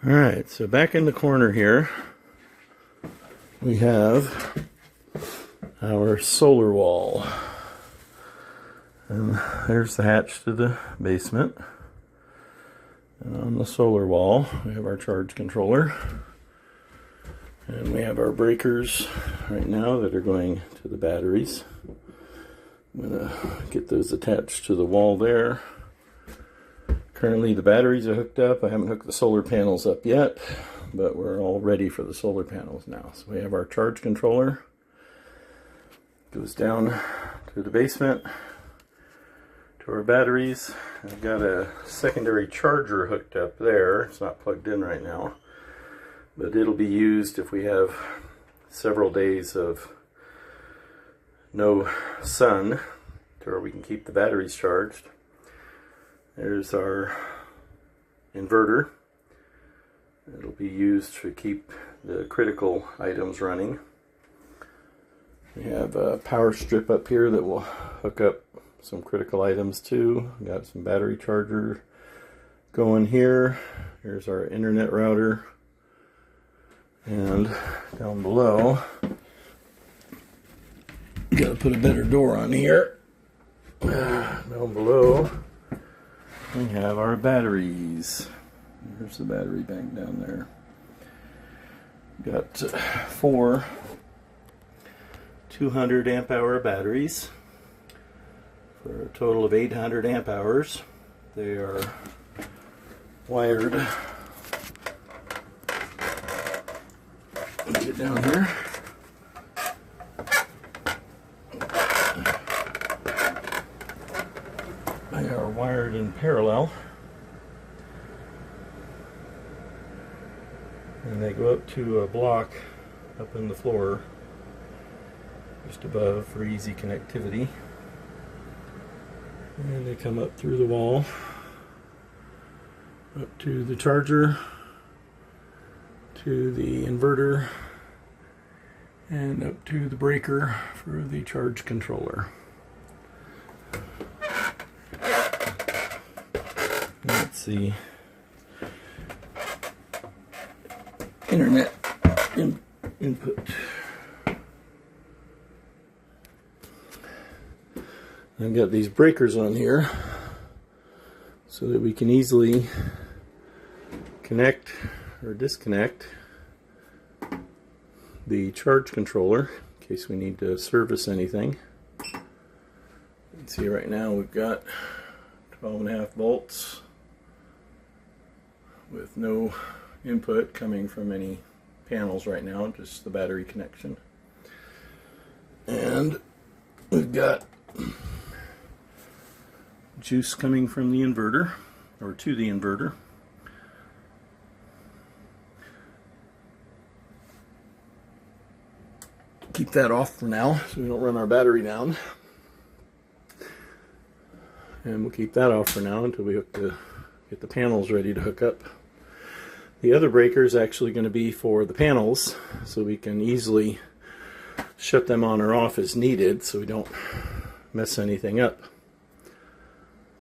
Alright, so back in the corner here, we have our solar wall. And there's the hatch to the basement. And on the solar wall, we have our charge controller. And we have our breakers right now that are going to the batteries. I'm going to get those attached to the wall there. Currently the batteries are hooked up. I haven't hooked the solar panels up yet, but we're all ready for the solar panels now. So we have our charge controller. Goes down to the basement, to our batteries. I've got a secondary charger hooked up there. It's not plugged in right now, but it'll be used if we have several days of no sun to where we can keep the batteries charged. There's our inverter. It'll be used to keep the critical items running. We have a power strip up here that will hook up some critical items too. We got some battery charger going here. Here's our internet router. And down below, gotta put a better door on here. Down below, we have our batteries. There's the battery bank down there. Got 4 200 amp hour batteries for a total of 800 amp hours. They are wired. Let me get down here. They are wired in parallel. And they go up to a block up in the floor just above for easy connectivity. And they come up through the wall up to the charger, to the inverter, and up to the breaker for the charge controller. Let's see. Internet input. I've got these breakers on here so that we can easily connect or disconnect the charge controller in case we need to service anything. You can see right now we've got 12.5 volts with no input coming from any panels right now, just the battery connection. And we've got juice coming from the inverter, or to the inverter. Keep that off for now so we don't run our battery down. And we'll keep that off for now until we get the panels ready to hook up. The other breaker is actually going to be for the panels, so we can easily shut them on or off as needed so we don't mess anything up.